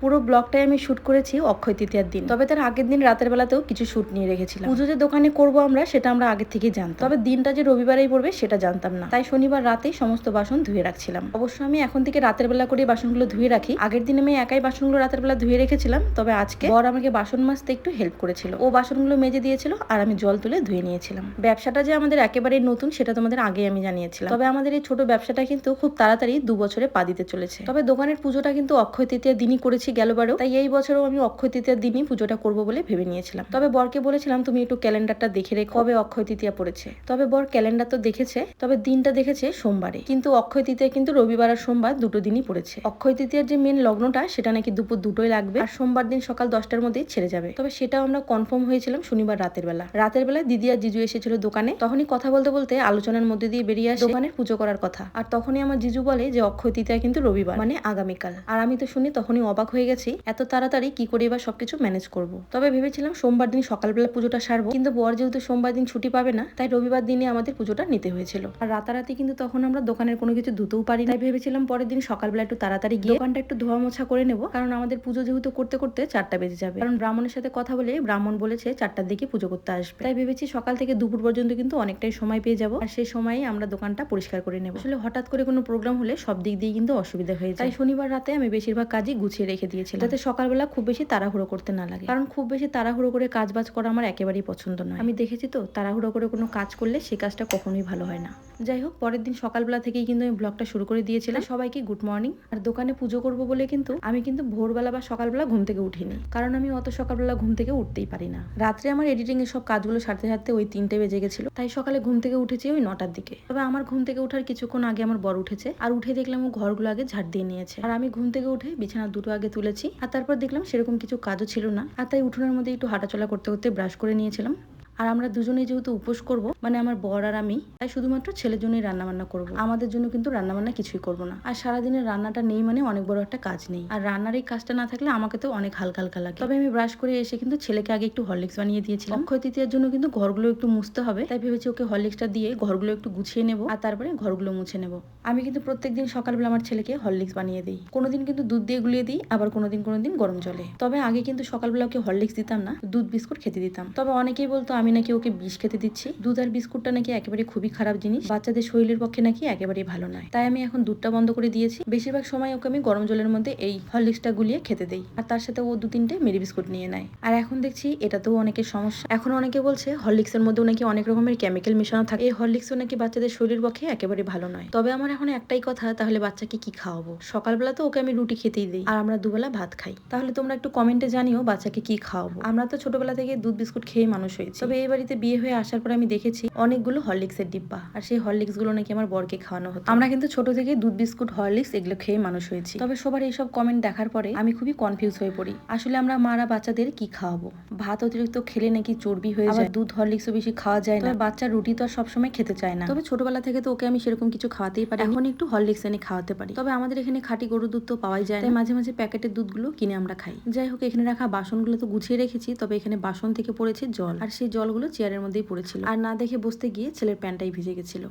পুরো ব্লগটাই আমি শুট করেছি অক্ষয় তৃতীয়ার দিন। তবে তার আগের দিন রাতের বেলাতেও কিছু শুট নিয়ে রেখেছিলাম। পুজো যে দোকানে করবো আমরা সেটা আমরা আগে থেকেই জানতাম, তবে দিনটা যে রবিবারেই পড়বে সেটা জানতাম না। তাই শনিবার রাতেই সমস্ত বাসন ধুয়ে রাখছিলাম। অবশ্য আমি এখন থেকে রাতের বেলা করে বাসনগুলো ধুয়ে রাখি। আগের দিন আমি একাই বাসনগুলো রাতের বেলা ধুয়ে রেখেছিলাম, তবে আজকে বর আমাকে বাসন মাজতে একটু হেল্প করেছিল। ও বাসনগুলো মেজে দিয়েছিল আর আমি জল তুলে ধুয়ে নিয়েছিলাম। ব্যবসাটা যে আমাদের একেবারেই নতুন সেটা তোমাদের আগে আমি জানিয়েছিলাম। তবে আমাদের এই ছোট ব্যবসাটা কিন্তু খুব তাড়াতাড়ি 2 বছরে পা দিতে চলেছে। তবে দোকানের পুজোটা কিন্তু অক্ষয় তৃতীয়ার দিনই করেছি গেলবারেও, তাই এই বছরও আমি অক্ষয় তৃতীয়ার দিনই পুজোটা করবো বলে ভেবে নিয়েছিলাম। তবে বরকে বলেছিলাম তুমি একটু ক্যালেন্ডারটা দেখে রেখো কবে অক্ষয় তৃতীয়া পড়েছে। তবে বর ক্যালেন্ডার তো দেখেছে, তবে দিনটা দেখেছে সোমবারে, কিন্তু অক্ষয় তৃতীয়া কিন্তু রবিবার আর সোমবার দুটো দিনই পড়েছে। অক্ষয় তৃতীয়ার যে মেন লগ্নটা সেটা নাকি দুপুর 2টোয় লাগবে আর সোমবার দিন সকাল 10টার মধ্যেই ছেড়ে যাবে। তবে সেটাও আমরা কনফার্ম হয়েছিলাম শনিবার রাতের বেলা। রাতের বেলা দিদি আর জিজু এসেছিল দোকানে, তখনই কথা বলতে বলতে আলোচনার মধ্যে দিয়ে বেরিয়ে আসে দোকানের পুজো করার কথা। আর তখনই আমার জিজু বলে যে অক্ষয় তৃতীয়া কিন্তু রবিবার, মানে আগামীকাল। আর আমি তো শুনি তখনই অবাক হয়ে গেছি, এত তাড়াতাড়ি কি করে এবার সবকিছু ম্যানেজ করব। তবে ভেবেছিলাম সোমবার দিন সকালবেলা পুজোটা সারবো, কিন্তু বর যেহেতু সোমবার দিন ছুটি পাবে না, তাই রবিবার দিনে আমাদের পুজোটা নিতে হয়েছিল। আর রাতারাতি কিন্তু তখন আমরা দোকানের কোনো কিছু ধুতেও পারি, তাই ভেবেছিলাম পরের দিন সকালবেলা একটু তাড়াতাড়ি গিয়ে দোকানটা একটু ধোয়া মোছা করে নেবো, কারণ আমাদের পুজো যেহেতু করতে করতে 4টা বেজে যাবে। কারণ ব্রাহ্মণের সাথে কথা বলে ব্রাহ্মণ বলেছে 4টার দিকে পুজো করতে আসবে, তাই ভেবেছি সকাল থেকে দুপুর পর্যন্ত কিন্তু অনেকটাই সময় পেয়ে যাবো। আর সেই সময়ই আমরা দোকানটা পরিষ্কার করে নেবো। আসলে হঠাৎ করে কোনো প্রোগ্রাম হলে সব দিক দিয়ে কিন্তু অসুবিধা হয়ে যায়, তাই শনিবার রাতে আমি বেশিরভাগ কাজই গুছিয়ে রেখে দিয়েছিলাম, যাতে সকালবেলা খুব বেশি তাড়াহুড়ো করতে না লাগে। কারণ খুব বেশি তাড়াহুড়ো করে কাজ বাজ করা আমার একেবারেই পছন্দ নয়। আমি দেখেছি তো তাড়াহুড়ো করে কোনো কাজ করলে সেই কাজটা কখনোই ভালো হয় না। যাই হোক, পরের দিন সকালবেলা থেকেই কিন্তু আমি ব্লগটা শুরু করে দিয়েছিলাম। সবাইকে গুড মর্নিং। আর দোকানে পুজো করবো বলে কিন্তু আমি কিন্তু ভোরবেলা বা সকালবেলা ঘুম থেকে উঠিনি, কারণ আমি অত সকালবেলা ঘুম থেকে উঠতেই পারি না। রাত্রে আমার এডিটিং এর সব কাজগুলো সারতে সারতে ওই 3টে বেজে গেছিল, তাই সকালে ঘুম থেকে উঠেছি ওই 9টার দিকে। তবে আমার ঘুম থেকে ওঠার কিছুক্ষণ আগে আমার বর উঠেছে, আর উঠে দেখলাম ও ঘরগুলো আগে ঝাড় দিয়ে নিয়েছে। আর আমি ঘুম থেকে উঠে বিছানা দুটো আগে তুলেছি, আর তারপর দেখলাম সেরকম কিছু কাজও ছিল না। আর তাই উঠোনের মধ্যে একটু হাঁটাচলা করতে করতে ব্রাশ করে নিয়েছিলাম। আর আমরা দুজনেই যেহেতু উপোস করব, মানে আমার বর আর আমি, তাই শুধুমাত্র ছেলের জন্যই রান্নাবান্না করবো। আমাদের জন্য কিন্তু রান্নাবান্না কিছুই করবো না। আর সারাদিনের রান্নাটা নেই মানে অনেক বড় একটা কাজ নেই, আর রান্নার এই কাজটা না থাকলে আমাকে তো অনেক হালকা হালকা লাগে। তবে আমি ব্রাশ করে এসে কিন্তু ছেলেকে আগে একটু হরলিক্স বানিয়ে দিয়েছিলাম। অক্ষয় তৃতীয়ার জন্য কিন্তু ঘরগুলো একটু মুছতে হবে, তাই ভেবেছি ওকে হরলিক্সটা দিয়ে ঘরগুলো একটু গুছিয়ে নেবো আর তারপরে ঘরগুলো মুছে নেবো। আমি কিন্তু প্রত্যেকদিন সকালবেলা আমার ছেলেকে হরলিক্স বানিয়ে দিই। কোনোদিন কিন্তু দুধ দিয়ে গুলিয়ে দিই, আবার কোনোদিন গরম জলে। তবে আগে কিন্তু সকালবেলা ওকে হরলিক্স দিতাম না, দুধ বিস্কুট খেতে দিতাম। তবে অনেকেই বলতো আমি নাকি ওকে বিষ খেতে দিচ্ছি। দুধ আর বিস্কুটটা নাকি একেবারে খুবই খারাপ জিনিস, বাচ্চাদের শরীরের পক্ষে নাকি একেবারেই ভালো নয়। তাই আমি এখন দুধটা বন্ধ করে দিয়েছি। বেশিরভাগ সময় ওকে আমি গরম জলের মধ্যে এই হরলিক্সটা গুলিয়ে খেতে দেই, আর তার সাথে ও 2-3টে মেরি বিস্কুট নিয়ে নেয়। আর এখন দেখছি এটাতেও অনেকের সমস্যা। এখন অনেকে বলছে হরলিক্সের মধ্যেও নাকি অনেক রকমের কেমিক্যাল মেশানো থাকে, এই হরলিক্সও নাকি বাচ্চাদের শরীরের পক্ষে একেবারে ভালো নয়। তবে আমার এখন একটাই কথা, তাহলে বাচ্চাকে কি খাওয়াবো? সকালবেলা তো ওকে আমি রুটি খেতেই দিই, আর আমরা দুবেলা ভাত খাই। তাহলে তোমরা একটু কমেন্টে জানিও বাচ্চাকে কি খাওয়াবো। আমরা তো ছোটবেলা থেকে দুধ বিস্কুট খেয়ে মানুষ হয়েছি, তবে এই বাড়িতে বিয়ে হয়ে আসার পর আমি দেখেছি অনেকগুলো হরলিক্সের ডিব্বা, আর সেই হরলিক্স গুলো নাকি আমার বরকে খাওয়ানো হতো। আমরা কিন্তু ছোট থেকে দুধ বিস্কুট হরলিক্স এগুলো খেয়ে মানুষ হয়েছি। তবে সবার এইসব কমেন্ট দেখার পরে আমি খুবই কনফিউজ হয়ে পড়ি। আসলে আমরা মারা বাচ্চাদের কি খাওয়াবো? ভাত অতিরিক্ত খেলে নাকি চর্বি হয়ে যায়, দুধ হরলিক্সও বেশি খাওয়া যায় না। বাচ্চা রুটি তো আর সবসময় খেতে চায় না। তবে ছোটবেলা থেকে তো ওকে আমি সেরকম কিছু খাওয়াতেই পারি, এখন একটু হরলিক্স এনে খাওয়াতে পারি। তবে আমাদের এখানে খাঁটি গরুর দুধ তো পাওয়াই যায়, তাই মাঝে মাঝে প্যাকেটের দুধগুলো কিনে আমরা খাই। যাই হোক, এখানে রাখা বাসনগুলো তো গুছিয়ে রেখেছি, তবে এখানে বাসন থেকে পড়েছে জল, আর সেই জলগুলো চেয়ারের মধ্যেই পড়েছিল, আর না দেখে বসতে গিয়ে ছেলের প্যান্টটাই ভিজে গেছিল।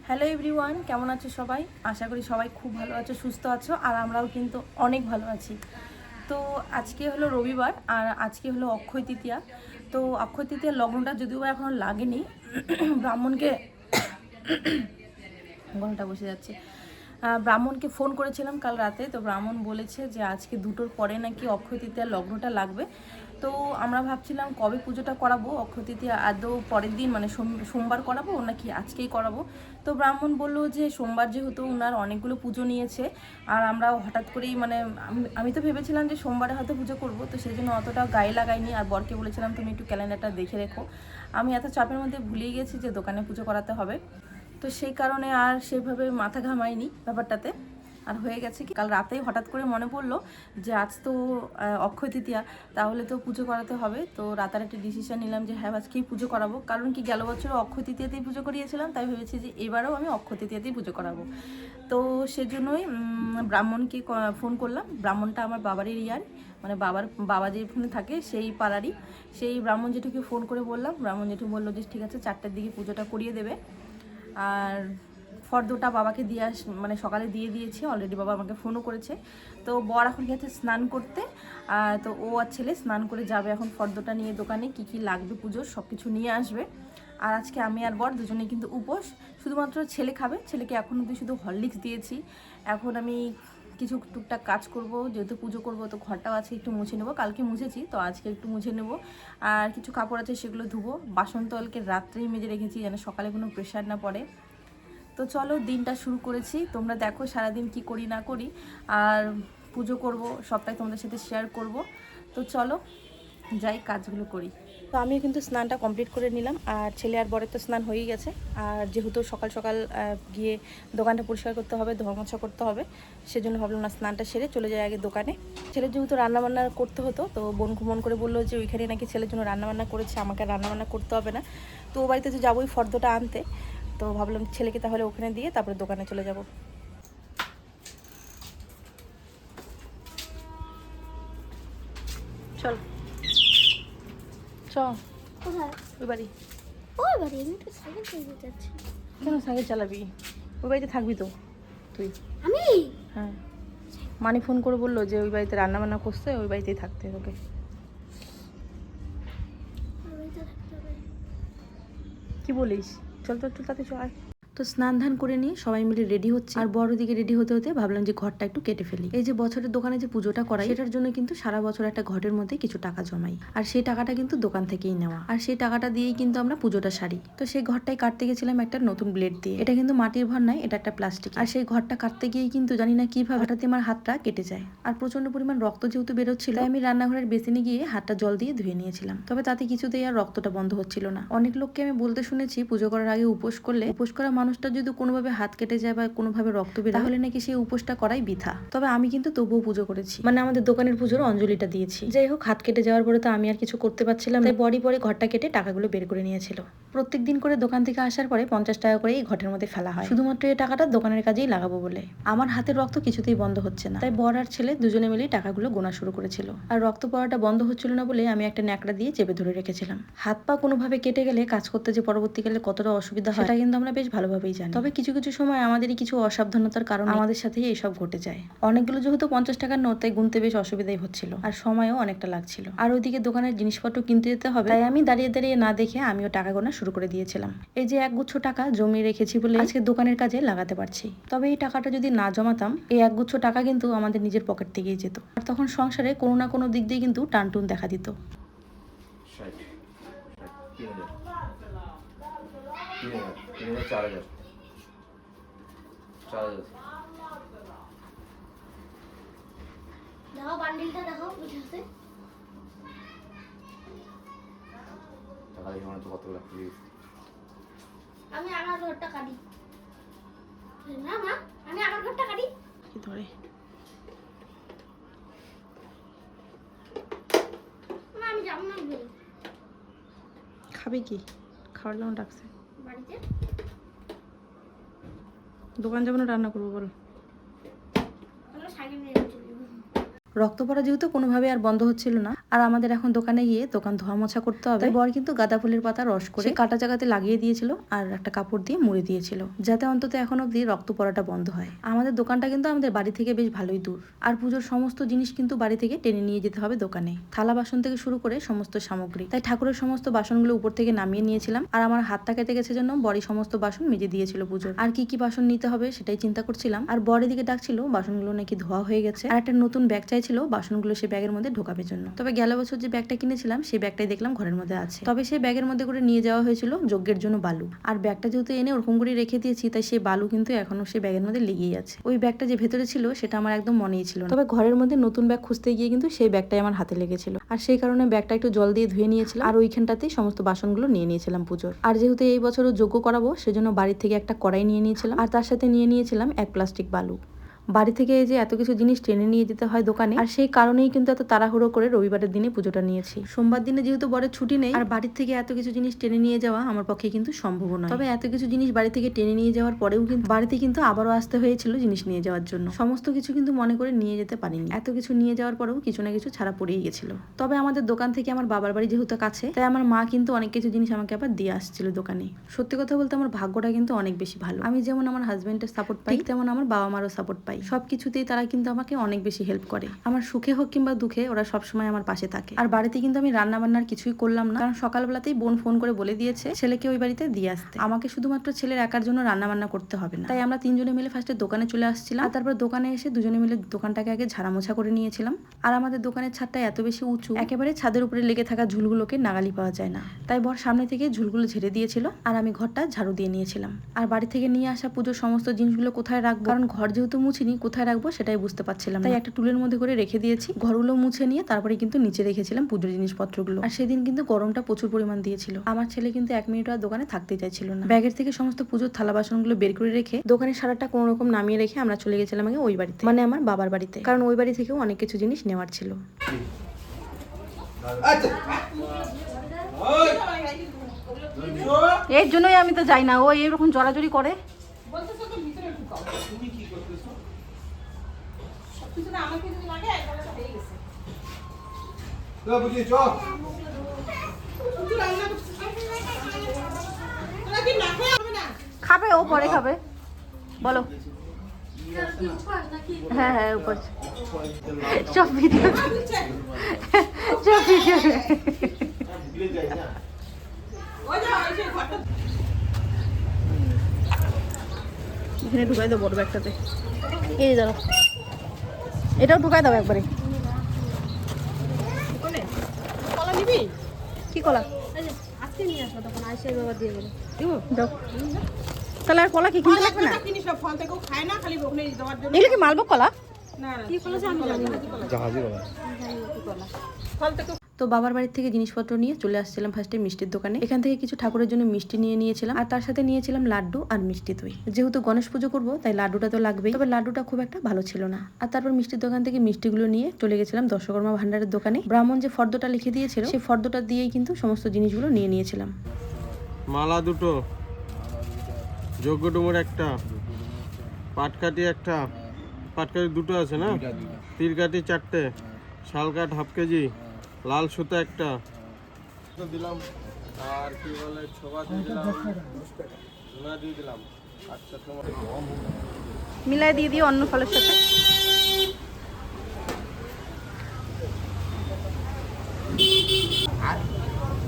হ্যালো এভরিওয়ান, কেমন আছো সবাই? আশা করি সবাই খুব ভালো আছো, সুস্থ আছো, আর আমরাও কিন্তু অনেক ভালো আছি। তো আজকে হলো রবিবার, আর আজকে হলো অক্ষয় তৃতীয়া। তো অক্ষয় তৃতীয়ার লগ্নটা যদিও এখনও লাগেনি, ব্রাহ্মণকে গলাটা বসে যাচ্ছে। ব্রাহ্মণকে ফোন করেছিলাম কাল রাতে, তো ব্রাহ্মণ বলেছে যে আজকে 2টোর পরে নাকি অক্ষয় তৃতীয়ার লগ্নটা লাগবে। তো আমরা ভাবছিলাম কবে পুজোটা করাবো, অক্ষয় তৃতীয়া আদৌ পরের দিন মানে সোমবার করাবো নাকি আজকেই করাবো। তো ব্রাহ্মণ বললো যে সোমবার যেহেতু ওনার অনেকগুলো পুজো নিয়েছে, আর আমরা হঠাৎ করেই মানে আমি তো ভেবেছিলাম যে সোমবারে হয়তো পুজো করবো, তো সেই জন্য অতটা গায়ে লাগাইনি। আর বরকে বলেছিলাম তুমি একটু ক্যালেন্ডারটা দেখে রেখো। আমি এত চাপের মধ্যে ভুলিয়ে গেছি যে দোকানে পুজো করাতে হবে, তো সেই কারণে আর সেভাবে মাথা ঘামাইনি ব্যাপারটাতে। আর হয়ে গেছে কি, কাল রাতেই হঠাৎ করে মনে পড়লো যে আজ তো অক্ষয় তৃতীয়া, তাহলে তো পুজো করাতে হবে। তো রাতারাতি ডিসিশন নিলাম যে হ্যাঁ আজকেই পুজো করাবো, কারণ কি গেল বছরও অক্ষয় তৃতীয়াতেই পুজো করিয়েছিলাম, তাই ভেবেছি যে এবারেও আমি অক্ষয় তৃতীয়াতেই পুজো করাবো। তো সেজন্যই ব্রাহ্মণকে ফোন করলাম। ব্রাহ্মণটা আমার বাবারই ইয়ার, মানে বাবা যেখানে থাকে সেই পাড়ারই, সেই ব্রাহ্মণ জেঠুকে ফোন করে বললাম। ব্রাহ্মণ জেঠু বললো যে ঠিক আছে 4টার দিকে পুজোটা করিয়ে দেবে। আর ফর্দটা বাবাকে দিয়ে মানে সকালে দিয়ে দিয়েছি অলরেডি, বাবা আমাকে ফোনও করেছে। তো বর এখন গেছে স্নান করতে, তো ও আর ছেলে স্নান করে যাবে এখন ফর্দটা নিয়ে দোকানে, কি কি লাগবে পুজোর সব কিছু নিয়ে আসবে। আর আজকে আমি আর বর দুজনে কিন্তু উপোস, শুধুমাত্র ছেলে খাবে। ছেলেকে এখন অবধি শুধু হরলিক্স দিয়েছি। এখন আমি কিছু টুকটাক কাজ করব, যেহেতু পুজো করব তো ঘরটাও আজকে একটু মুছে নেবো, কালকে মুছেছি তো আজকে একটু মুছে নেব। আর কিছু কাপড় আছে সেগুলো ধুবো, বাসন তো কালকে রাত্রেই মেজে রেখেছি যেন সকালে কোনো প্রেশার না পড়ে। তো চলো দিনটা শুরু করেছি, তোমরা দেখো সারাদিন কি করি না করি, আর পুজো করব সবটাই তোমাদের সাথে শেয়ার করব। তো চলো যাই কাজগুলো করি। তো আমিও কিন্তু স্নানটা কমপ্লিট করে নিলাম, আর ছেলে আর বরের তো স্নান হয়েই গেছে। আর যেহেতু সকাল সকাল গিয়ে দোকানটা পরিষ্কার করতে হবে, ধোয়ামোছা করতে হবে, সেজন্য ভাবলাম না স্নানটা সেরে চলে যায় আগে দোকানে। ছেলের যেহেতু রান্নাবান্না করতে হতো, তো বোন মন করে বললো যে ওইখানে নাকি ছেলের জন্য রান্নাবান্না করেছে, আমাকে রান্নাবান্না করতে হবে না। তো ও বাড়িতে তো যাবোই ফর্দটা আনতে, তো ভাবলাম ছেলেকে তাহলে ওখানে দিয়ে তারপরে দোকানে চলে যাব। চল কোথায়? ওই বাড়ি। ওই বাড়ি? আমি তো সাইকেল চালিয়ে যাচ্ছি। কেন সাইকেল চালাবি? ওই বাড়িতে থাকবি তো তুই? আমি? হ্যাঁ, মানি ফোন করে বললো যে ওই বাড়িতে রান্না বান্না করছে, ওই বাড়িতেই থাকতে তোকে। কি বলিস? চল তো একটু তাতে চল। তো স্নান ধান করে নিয়ে সবাই মিলে রেডি হচ্ছে, আর বড় দিকে রেডি হতে হতে ভাবলাম যে ঘরটা একটু কেটে ফেলি। এই যে বছরের দোকানে যে পুজোটা করাই, সেটার জন্য কিন্তু সারা বছর একটা ঘরের মধ্যে কিছু টাকা জমাই, আর সেই টাকাটা কিন্তু দোকান থেকেই নেওয়া, আর সেই টাকাটা দিয়েই কিন্তু আমরা পুজোটা সারি। তো সেই ঘরটাই কাটতে গেছিলাম একটা নতুন ব্লেড দিয়ে। এটা কিন্তু মাটির ঘর নয়, এটা একটা প্লাস্টিক। আর সেই ঘরটা কাটতে গিয়েই কিন্তু জানি না কিভাবে হঠাৎ আমার হাতটা কেটে যায়, আর প্রচন্ড পরিমাণ রক্ত যেহেতু বেরোচ্ছিল, আমি রান্নাঘরের বেসিনে গিয়ে হাতটা জল দিয়ে ধুয়ে নিয়েছিলাম। তবে তাতে কিছুতেই আর রক্তটা বন্ধ হচ্ছিল না। অনেক লোককে আমি বলতে শুনেছি পুজো করার আগে উপোস করলে, উপোস করা মানুষটা যদি কোনোভাবে হাত কেটে যায় বা কোনোভাবে রক্ত বের হয়, তাহলে নাকি সেই উপোসটা করাই বৃথা। তবে আমি কিন্তু তবুও পুজো করেছি, মানে আমাদের দোকানের পুজোর অঞ্জলিটা দিয়েছি। যাই হোক, হাত কেটে যাওয়ার পরে তো আমি আর কিছু করতে পারছিলাম, তাই বডি পরে ঘরটা কেটে টাকাগুলো বের করে নিয়েছিল। প্রত্যেক দিন করে দোকান থেকে আসার পরে 50 টাকা করে এই ঘটের মধ্যে ফেলা হয়, শুধুমাত্র এই টাকাটা দোকানের কাজেই লাগাবো বলে। আমার হাতের রক্ত কিছুতেই বন্ধ হচ্ছে না, তাই বর আর ছেলে দুজনে মিলে টাকাগুলো গোনা শুরু করেছিল। আর রক্ত পড়াটা বন্ধ হচ্ছিল না বলে আমি একটা ন্যাকড়া দিয়ে চেপে ধরে রেখেছিলাম। হাত পা কোনোভাবে কেটে গেলে কাজ করতে যে পরবর্তীকালে কতটা অসুবিধা হয় সেটা কিন্তু আমরা বেশ ভালোভাবেই জানি। তবে কিছু কিছু সময় আমাদেরই কিছু অসাবধানতার কারণে আমাদের সাথে এইসব ঘটে যায়। অনেকগুলো যেহেতু 50 টাকার নোট, তাই গুনতে বেশ অসুবিধাই হচ্ছিল, আর সময়ও অনেকটা লাগছিল। আর ওইদিকে দোকানের জিনিসপত্র কিনতে যেতে হবে, তাই আমি দাঁড়িয়ে দাঁড়িয়ে না দেখে আমিও টাকা গোনা শুরু করে দিয়েছিলাম। এই যে একগুচ্ছ টাকা জমিয়ে রেখেছি বলে আজকে দোকানের কাজে লাগাতে পারছি। তবে এই টাকাটা যদি না জমাতাম, এই একগুচ্ছ টাকা কিন্তু আমাদের নিজের পকেট থেকেই যেত, আর তখন সংসারে কোনো না কোনো দিক দিয়ে কিন্তু টানটুন দেখা দিত। দেখো বান্ডিলটা দেখো বুঝতে। আমি আমার ঘরটা কাটি। না মা, আমি আমার ঘরটা কাটি। কি ধরে না আমি যাব না বলি। খাবে কি? খাওয়ার জন্য ডাকছে বাড়িতে। দোকান যাবো না রান্না করবো বল? আমরা সাইকেল নিয়ে চলে যাবো। রক্ত পড়া যেহেতু কোনোভাবে আর বন্ধ হচ্ছিল না, আর আমাদের এখন দোকানে গিয়ে দোকান ধোয়া মোছা করতে হবে, তাই বর কিন্তু গাঁদা ফুলের পাতা রস করে কাটা জায়গাতে লাগিয়ে দিয়েছিল, আর একটা কাপড় দিয়ে মুড়ে দিয়েছিল, যাতে অন্তত এখন অব্দি রক্ত পড়াটা বন্ধ হয়। আমাদের দোকানটা কিন্তু আমাদের বাড়ি থেকে বেশ ভালোই দূর, আর পুজোর সমস্ত জিনিস কিন্তু বাড়ি থেকে টেনে নিয়ে যেতে হবে দোকানে, থালা বাসন থেকে শুরু করে সমস্ত সামগ্রী। তাই ঠাকুরের সমস্ত বাসনগুলো উপর থেকে নামিয়ে নিয়েছিলাম, আর আমার হাতটা কেটে গেছে জন্য বড়ি সমস্ত বাসন মেজে দিয়েছিল পুজোর। আর কি কি বাসন নিতে হবে সেটাই চিন্তা করছিলাম, আর বরের দিকে ডাকছিল বাসনগুলো নাকি ধোয়া হয়ে গেছে, আর একটা নতুন ব্যাগ চাইছিল বাসনগুলো সে ব্যাগের মধ্যে ঢোকাবে জন্য। তবে গেল বছর যে ব্যাগটা কিনেছিলাম সেই ব্যাগটাই দেখলাম ঘরের মধ্যে আছে, তবে সেই ব্যাগের মধ্যে করে নিয়ে যাওয়া হয়েছিল যজ্ঞের জন্য বালু, আর ব্যাগটা যেহেতু এনে ওরকম করে রেখে দিয়েছি, তাই সেই বালু কিন্তু এখনো সেই ব্যাগের মধ্যে লেগেই আছে। ওই ব্যাগটা যে ভেতরে ছিল সেটা আমার একদম মনেই ছিল না, তবে ঘরের মধ্যে নতুন ব্যাগ খুঁজতে গিয়ে কিন্তু সেই ব্যাগটাই আমার হাতে লেগেছিল, আর সেই কারণে ব্যাগটা একটু জল দিয়ে ধুয়ে নিয়েছিলাম, আর ওইখানটাতেই সমস্ত বাসনগুলো নিয়ে নিয়েছিলাম পুজোর। আর যেহেতু এই বছরও যজ্ঞ করাবো, সেজন্য বাড়ির থেকে একটা কড়াই নিয়ে নিয়েছিলাম, আর তার সাথে নিয়ে নিয়েছিলাম এক প্লাস্টিক বালু। বাড়ি থেকে এই যে এত কিছু জিনিস টেনে নিয়ে যেতে হয় দোকানে, আর সেই কারণেই কিন্তু এত তাড়াহুড়ো করে রবিবারের দিনে পুজোটা নিয়েছি। সোমবার দিনে যেহেতু বরের ছুটি নেই, আর বাড়ির থেকে এত কিছু জিনিস টেনে নিয়ে যাওয়া আমার পক্ষে কিন্তু সম্ভব নয়। তবে এত কিছু জিনিস বাড়ি থেকে টেনে নিয়ে যাওয়ার পরেও কিন্তু বাড়িতে কিন্তু আবারও আসতে হয়েছিল জিনিস নিয়ে যাওয়ার জন্য। সমস্ত কিছু কিন্তু মনে করে নিয়ে যেতে পারিনি। এত কিছু নিয়ে যাওয়ার পরেও কিছু না কিছু ছাড়া পড়েই গেছিল। তবে আমাদের দোকান থেকে আমার বাবার বাড়ি যেহেতু কাছে, তাই আমার মা কিন্তু অনেক কিছু জিনিস আমাকে আবার দিয়ে আসছিল দোকানে। সত্যি কথা বলতে আমার ভাগ্যটা কিন্তু অনেক বেশি ভালো। আমি যেমন আমার হাজবেন্ডের সাপোর্ট পাই, তেমন আমার বাবা মারও সাপোর্ট পাই। সবকিছুতেই তারা কিন্তু আমাকে অনেক বেশি হেল্প করে। আমার সুখে হোক কিংবা দুঃখে ওরা সবসময় আমার পাশে থাকে। আর বাড়িতে কিন্তু আমি রান্না বান্নার কিছুই করলাম না, কারণ সকালবেলাতেই বোন ফোন করে বলে দিয়েছে ছেলেকে ওই বাড়িতে দিয়ে আসতে। আমাকে শুধুমাত্র ছেলের একার জন্য রান্না বান্না করতে হবে না। তাই আমরা তিনজনে মিলে ফার্স্টে দোকানে চলে আসছিলাম, আর তারপর দোকানে এসে দুজনে মিলে দোকানটাকে আগে ঝাড়ামোছা করে নিয়েছিলাম। আর আমাদের দোকানের ছাদটা এত বেশি উঁচু, একেবারে ছাদের উপরে লেগে থাকা ঝুলগুলোকে নাগালি পাওয়া যায় না। তাই বর সামনে থেকে ঝুলগুলো ঝেড়ে দিয়েছিল, আর আমি ঘরটা ঝাড়ু দিয়ে নিয়েছিলাম। আর বাড়ি থেকে নিয়ে আসা পুজোর সমস্ত জিনিসগুলো কোথায় রাখবো, কারণ ঘর যেহেতু মুছিনি, কোথায় রাখবো সেটাই বুঝতে পারছিলাম। তাই একটা টুলের মধ্যে করে রেখে দিয়েছি। ঘরগুলো মুছে নিয়ে তারপরে কিন্তু নিচে রেখেছিলাম পুজোর জিনিসপত্রগুলো। আর সেদিন কিন্তু গরমটা প্রচুর পরিমাণ দিয়েছিল। আমার ছেলে কিন্তু 1 মিনিট আর দোকানে থাকতে চাইছিল না। ব্যাগের থেকে সমস্ত পুজোর থালা বাসনগুলো বের করে রেখে দোকানের সারাটা কোনো রকম নামিয়ে রেখে আমরা চলে গেছিলাম আগে ওই বাড়িতে, মানে আমার বাবার বাড়িতে, কারণ ওই বাড়ি থেকেও অনেক কিছু জিনিস নেওয়ার ছিল। এর জন্যই আমি তো যাই না, ও এরকম জড়াজড়ি করে। খাবে, ও পরে খাবে। বলো। হ্যাঁ হ্যাঁ উপর সব ভিডিও সব ভিডিও এখানে ঢুকাই দাও বড় ব্যাগটাতে। এই দাও, এটাও ঢুকাই দাও একবারে। কলা নিবি? কি কলা? আজকে নিয়ে আসো, তখন আইসে বাবা দিয়ে গেলো। দাও। তাহলে আর কলা কি কিনতে লাগবে না? এগুলো কি মালভোগ কলা? কি কলা আমি জানি না। জাহাজি কলা। ফল থেকে তো বাবার বাড়ির থেকে জিনিসপত্র নিয়ে চলে আসছিলাম ফার্স্টে মিষ্টির দোকানে। এখান থেকে কিছু ঠাকুরের জন্য মিষ্টি নিয়ে নিয়েছিলাম, আর তার সাথে নিয়েছিলাম লাড্ডু আর মিষ্টি দই। যেহেতু গণেশ পুজো করবো তাই লাড্ডুটা তো লাগবেই, তবে লাড্ডুটা খুব একটা ভালো ছিল না। আর তারপর মিষ্টির দোকান থেকে মিষ্টিগুলো নিয়ে চলে গেছিলাম দশকর্মা ভান্ডারের দোকানে। ব্রাহ্মণ যে ফর্দটা লিখে দিয়েছিল সেই ফর্দটা দিয়েই কিন্তু সমস্ত জিনিসগুলো নিয়ে নিয়েছিলাম। মালা দুটো, যজ্ঞ ডুমুর একটা, পাটকাঠি একটা, পাটকাঠি দুটো আছে না, তীরকাঠি 4টে, শালকাঠ হাফ কেজি, লাল সুতা একটা দিলাম, আর কি বলে ছোবা দিয়ে দিলাম, ধুনা দিয়ে দিলাম। আচ্ছা তোমার মিলাই দিয়ে দিও অন্য ফলের সাথে।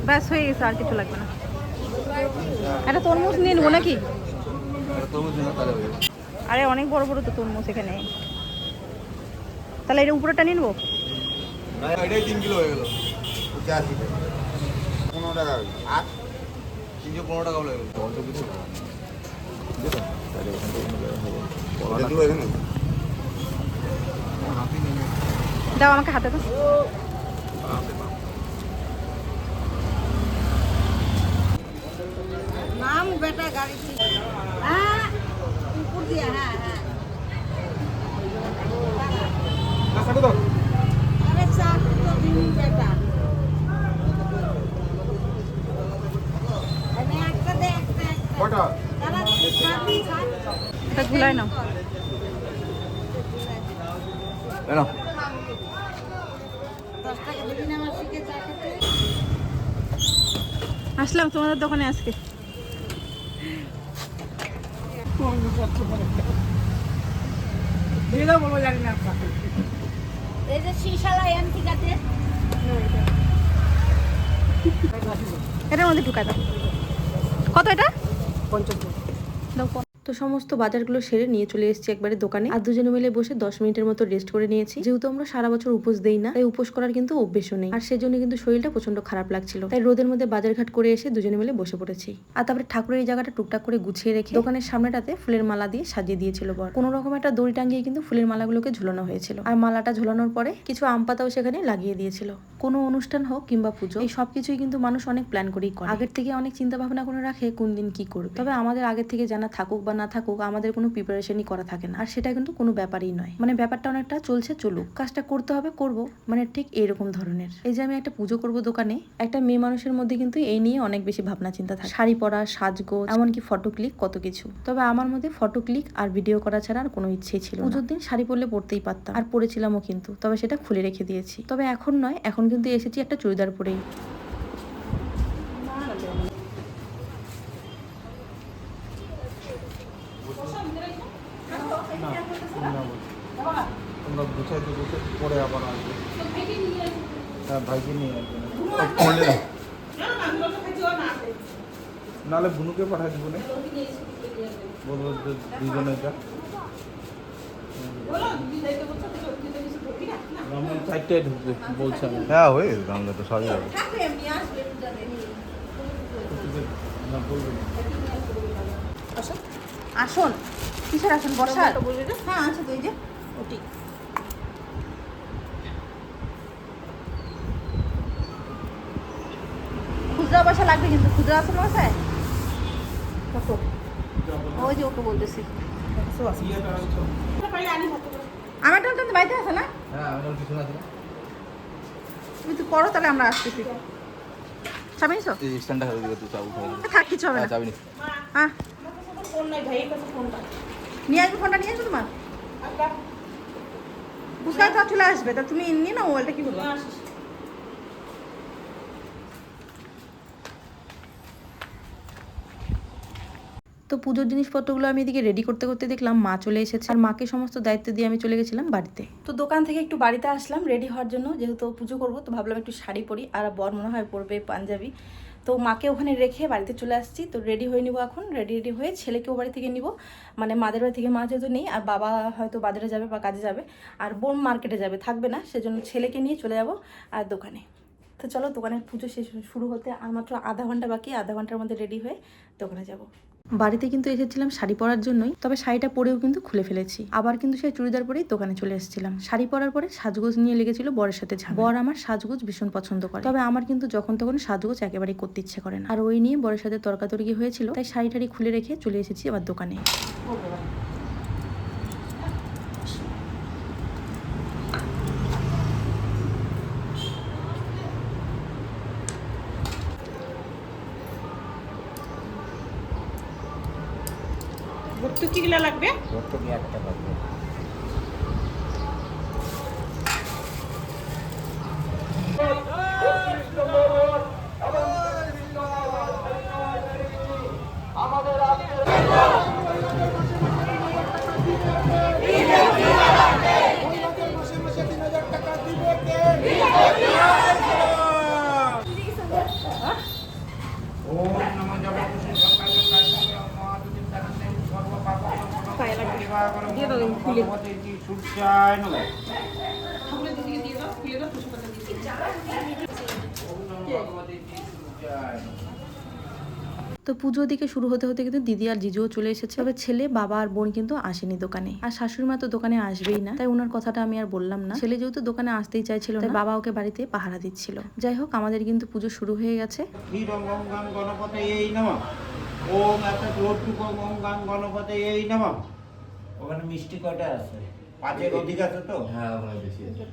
ব্যাস হয়ে গেছে, আর কিছু লাগবে না। একটা তরমুজ নিয়ে নেবো নাকি? আরে অনেক বড় বড় তো তরমুজ এখানে। তাহলে এটা উপরেটা নিয়ে নেবো। এটাই 3 কিলো হয়ে গেল, 15 টাকা আর 315 টাকা হয়ে গেল। দাও আমাকে হাতে দাও। নাম বেটা গাড়ি উপর দিয়া। হ্যাঁ হ্যাঁ আরে চাপ তো দিন বেটা। আমি একটা দে একটা কটা দাদা এটা গুলাই নাও। এনো 10 টাকা দিবি না আমার থেকে চা খেতে? আসলাম তোমাদের দোকানে আজকে। এই যে শিশালা এমটি কাটে এটার মধ্যে ঢুকা দাও। কত এটা? 50 দাও। তো সমস্ত বাজারগুলো সেরে নিয়ে চলে এসেছি একবারে দোকানে, আর দুজনে মিলে বসে 10 মিনিটের মতো রেস্ট করে নিয়েছি। যেহেতু আমরা সারা বছর উপোস দেই না, তাই উপোস করার কিন্তু অভ্যেসও নেই, আর সেজন্য কিন্তু শরীরটা প্রচন্ড খারাপ লাগছিল। তাই রোদের মধ্যে বাজারঘাট করে এসে দুজনে মিলে বসে পড়েছি। আর তারপরে ঠাকুরের এই জায়গাটা টুকটাক করে গুছিয়ে রেখে দোকানের সামনেটাতে ফুলের মালা দিয়ে সাজিয়ে দিয়েছিল বর। কোনো রকম একটা দড়ি টাঙ্গিয়ে কিন্তু ফুলের মালাগুলোকে ঝুলানো হয়েছিল, আর মালাটা ঝুলানোর পরে কিছু আম পাতাও সেখানে লাগিয়ে দিয়েছিল। কোনো অনুষ্ঠান হোক কিংবা পুজো, এই সবকিছুই কিন্তু মানুষ অনেক প্ল্যান করেই করে। আগের থেকে অনেক চিন্তা ভাবনা করে রাখে কোন দিন কি করবে। তবে আমাদের আগের থেকে জানা থাকুক বা না থাকুক আমাদের কোনো প্রিপারেশনই করা থাকে না, আর সেটা কিন্তু কোনো ব্যাপারই নয়। মানে ব্যাপারটা অনেকটা চলছে চলুক, কাজটা করতে হবে করব, মানে ঠিক এইরকম ধরনের। এই যে আমি একটা পুজো করব দোকানে, একটা মেয়ে মানুষের মধ্যে কিন্তু এই নিয়ে অনেক বেশি ভাবনা চিন্তা থাকে, শাড়ি পরা, সাজগোজ, এমনকি ফটো ক্লিক, কত কিছু। তবে আমার মধ্যে ফটো ক্লিক আর ভিডিও করা ছাড়া আর কোনো ইচ্ছেই ছিল না। পুজোর দিন শাড়ি পরলে পরতেই পারতাম, আর পরেছিলামও কিন্তু, তবে সেটা খুলে রেখে দিয়েছি। তবে এখন নয়, এখন কিন্তু এসেছি একটা চুড়িদার পরেই। তোমরা গুছাইতে পরে আবার আসবে। হ্যাঁ, ভাইকে নিয়ে আসবে নাহলে বুনুকে পাঠাই দেবো না, বলবো দুজনে যা চারটায় ঢুকবে বলছে। হ্যাঁ হয়ে গেছে, আমরা তো সবই যাবে। আসুন, কিসের আসুন? বর্ষার? হ্যাঁ আছে তো, এই যে ওটি। খুচরা পয়সা লাগবে কিন্তু, খুচরা আছে না আছে? কত? ওই যে ওকে বলতেছি। আমার টান তো বাড়িতে আছে না? হ্যাঁ, আমার কিছু আছে না। তুমি তো করো, তাহলে আমরা আসতেছি। চাবি নিছো? এই স্ট্যান্ডটা হাতে দিবে, তুই চাবি উঠাই দিবি। থাক, কিছু হবে না। চাবি নি। হ্যাঁ, নিয়ে আসবে ফোনটা, নিয়ে আসবে তোমার বুঝতে তো চলে আসবে। তা তুমি নিয়ে নাও মোবাইলটা, কি বলবো? তো পুজোর জিনিসপত্রগুলো আমি এদিকে রেডি করতে করতে দেখলাম মা চলে এসেছে, আর মাকে সমস্ত দায়িত্ব দিয়ে আমি চলে গেছিলাম বাড়িতে। তো দোকান থেকে একটু বাড়িতে আসলাম রেডি হওয়ার জন্য, যেহেতু পুজো করবো তো ভাবলাম একটু শাড়ি পরি, আর বর মনে হয় পরবে পাঞ্জাবি। তো মাকে ওখানে রেখে বাড়িতে চলে আসছি। তো রেডি হয়ে নিব এখন, রেডি হয়ে ছেলেকেও বাড়ি থেকে নিব, মানে মাদের বাড়ি থেকে মা যেহেতু নেই, আর বাবা হয়তো বাজারে যাবে বা কাজে যাবে, আর বোন মার্কেটে যাবে, থাকবে না, সেজন্য ছেলেকে নিয়ে চলে যাব আর দোকানে। তো চলো, দোকানের পুজো শেষ শুরু হতে আর মাত্র আধা ঘন্টা বাকি, আধা ঘন্টার মধ্যে রেডি হয়ে দোকানে যাব। বাড়িতে কিন্তু এসেছিলাম শাড়ি পরার জন্যই, তবে শাড়িটা পরেও কিন্তু খুলে ফেলেছি, আবার কিন্তু সেই চুড়িদার পরেই দোকানে চলে এসেছিলাম। শাড়ি পরার পরে সাজগোজ নিয়ে লেগেছিল বরের সাথে ঝামেলা। বর আমার সাজগোজ ভীষণ পছন্দ করে, তবে আমার কিন্তু যখন তখন সাজগোজ একেবারেই করতে ইচ্ছে করে না, আর ওই নিয়ে বরের সাথে তর্কাতর্কি হয়েছিল, তাই শাড়ি টাড়ি খুলে রেখে চলে এসেছি আবার দোকানে। ভর্তুকিগুলো লাগবে। ভর্তুকি একটা লাগবে। দিয়ে দাও, খুলে তো পুজো দিকে শুরু হতে হতে কিন্তু দিদি আর জিজুও চলে এসেছে, তবে ছেলে, বাবা আর বোন কিন্তু আসেনি দোকানে, আর শাশুড়ি মা তো দোকানে আসবেই না, তাই ওনার কথাটা আমি আর বললাম না। ছেলে যেহেতু দোকানে আসতেই চাইছিল না, তাই বাবা ওকে বাড়িতে পাহারা দিচ্ছিল। যাই হোক, আমাদের কিন্তু পুজো শুরু হয়ে গেছে। ওখানে মিষ্টি কয়টা আছে? 5-এর অধিক আছে তো? হ্যাঁ, ওখানে বেশি আছে।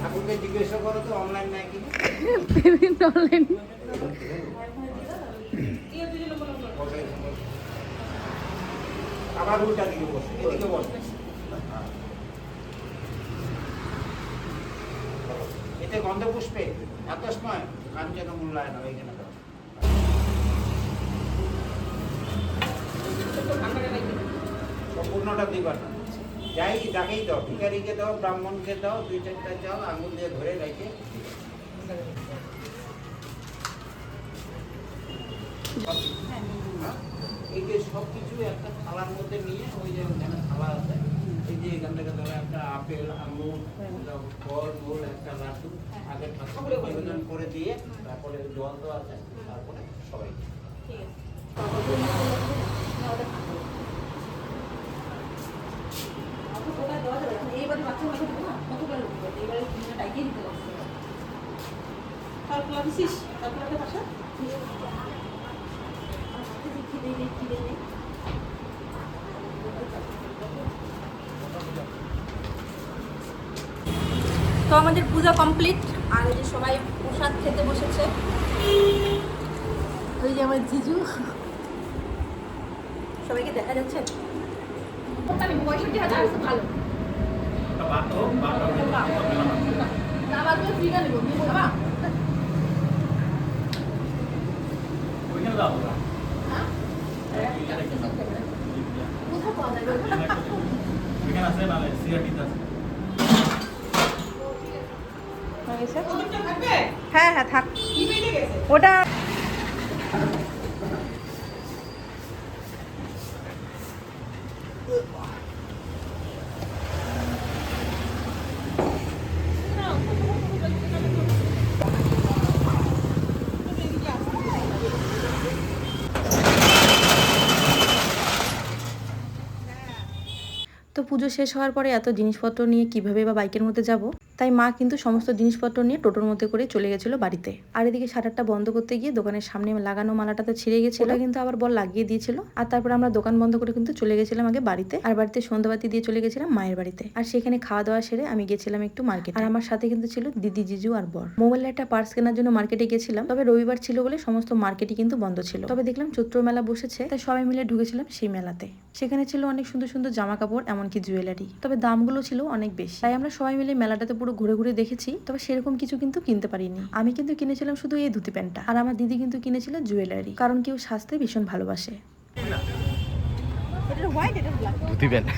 ঠাকুরকে জিজ্ঞাসা করো তো অনলাইন নাই কিনা। অনলাইন আবার উল্টা দিকে বসে, এদিকে বসে। এতে গন্ধ পুষ্পে সাতাশ নয় কাঞ্চন মূল্যায়ন ওইখানে দাও। সম্পূর্ণটা দিবা না, যাই যাকেই দাও, ভিখারিকে দাও, ব্রাহ্মণকে দাও, 2-4টা চাও, আঙুল দিয়ে ধরে রেখে এই যে সব কিছু একটা থালার মধ্যে নিয়ে, ওই যে ওখানে থালা আছে, এই যে এখান থেকে ধরো একটা আপেল, আঙুর, ফল মূল, একটা লাড্ডু আগে ঠাকুরকে নিবেদন করে দিয়ে তারপরে জল দেওয়া আছে, তারপরে সবাই তো আমাদের পূজা কমপ্লিট, আর এই যে সবাই প্রসাদ খেতে বসেছে। ওই যে আমার জিজু, সবাইকে দেখা যাচ্ছে। 65,000 ভালো। হ্যাঁ হ্যাঁ থাক ওটা। তো পুজো শেষ হওয়ার পরে এত জিনিসপত্র নিয়ে কিভাবে বা বাইকের মধ্যে যাব, তাই মা কিন্তু সমস্ত জিনিসপত্র নিয়ে টোটোর মধ্যে করে চলে গেছিল বাড়িতে। আর এদিকে শাটারটা বন্ধ করতে গিয়ে দোকানের সামনে লাগানো মালাটা তো ছিঁড়ে গেছে, ওটা কিন্তু আবার বল লাগিয়ে দিয়েছিল। আর তারপর আমরা দোকান বন্ধ করে কিন্তু চলে গেছিলাম আগে বাড়িতে, আর বাড়িতে সন্ধ্যাবাতি দিয়ে চলে গেছিলাম মায়ের বাড়িতে। আর সেখানে খাওয়া দাওয়া সেরে আমি গেছিলাম একটু মার্কেট, আর আমার সাথে কিন্তু ছিল দিদি, জিজু আর বর। মোবাইলের একটা পার্স কেনার জন্য মার্কেটে গেছিলাম, তবে রবিবার ছিল বলে সমস্ত মার্কেটই কিন্তু বন্ধ ছিল। তবে দেখলাম চৈত্র মেলা বসেছে, তাই সবাই মিলে ঢুকেছিলাম সেই মেলাতে। সেখানে ছিল অনেক সুন্দর সুন্দর জামা কাপড়, এমনকি জুয়েলারি, তবে দামগুলো ছিল অনেক বেশি। তাই আমরা সবাই মিলে মেলাটাতে পুরো ঘুরে ঘুরে দেখেছি, তবে সেরকম কিছু কিন্তু কিনতে পারিনি। আমি কিন্তু কিনেছিলাম শুধু এই ধুতি প্যান্টটা, আর আমার দিদি কিন্তু কিনেছিল জুয়েলারি, কারণ কেউ সাজতে ভীষণ ভালোবাসে। ধুতি প্যান্ট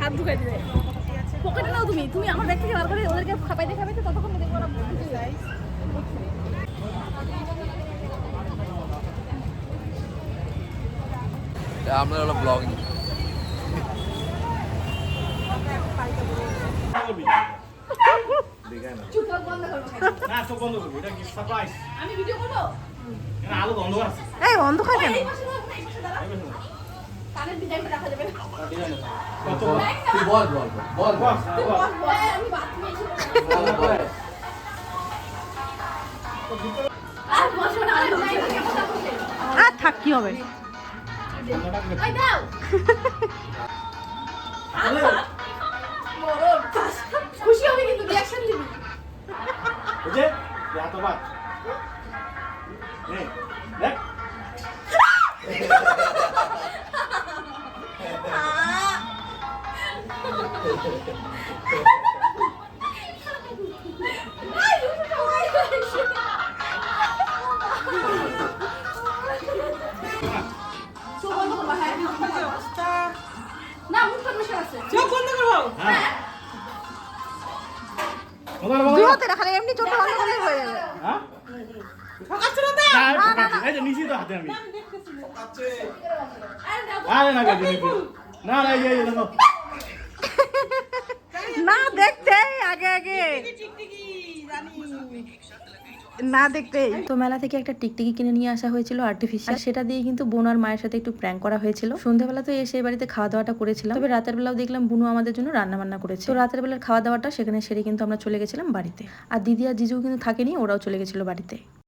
হাত ঢুকাই দিলে পকেটে নাও তুমি, তুমি আমার ব্যাগ থেকে বার করে ওদেরকে খাপাইতে খাপাইতে ততক্ষণ দেখবো ওরা আমরা হলো ব্লগিং। আমি ভিডিও করবো। এই অন্ধকার কেন? কানের ডিজাইনটা দেখা যাবে না। বল বল বল বল আমি বাথরুমে এসে আর বসো না, আমি কথা বলতে। আর থাক, কি হবে? আই দাও খুশি হবে কিন্তু রিঅ্যাকশন দিবি। বুঝে যা তো বাত এই দেখ না মুখ পারমিশন আছে। চোখ বন্ধ করো। হ্যাঁ দুই হাতে রাখলে এমনি চোখটা বন্ধ করলে হয়ে যাবে। হ্যাঁ এই যে নিচে তো হাতে আমি আরে না গাজি না না এই দেখো না দেখতে আগে আগে না দেখতে। তো মেলা থেকে একটা টিকটিকি কিনে নিয়ে আসা হয়েছিল আর্টিফিশিয়াল, সেটা দিয়ে কিন্তু বোন আর মায়ের সাথে একটু প্র্যাঙ্ক করা হয়েছিল। সন্ধ্যাবেলা তো এসে বাড়িতে খাওয়া দাওয়াটা করেছিলাম, তবে রাতের বেলাও দেখলাম বুনু আমাদের জন্য রান্না বান্না করেছে। তো রাতের বেলার খাওয়া দাওয়াটা সেখানে সেরে কিন্তু আমরা চলে গেছিলাম বাড়িতে। আর দিদি আর জিজু কিন্তু থাকেনি, ওরাও চলে গেছিল বাড়িতে।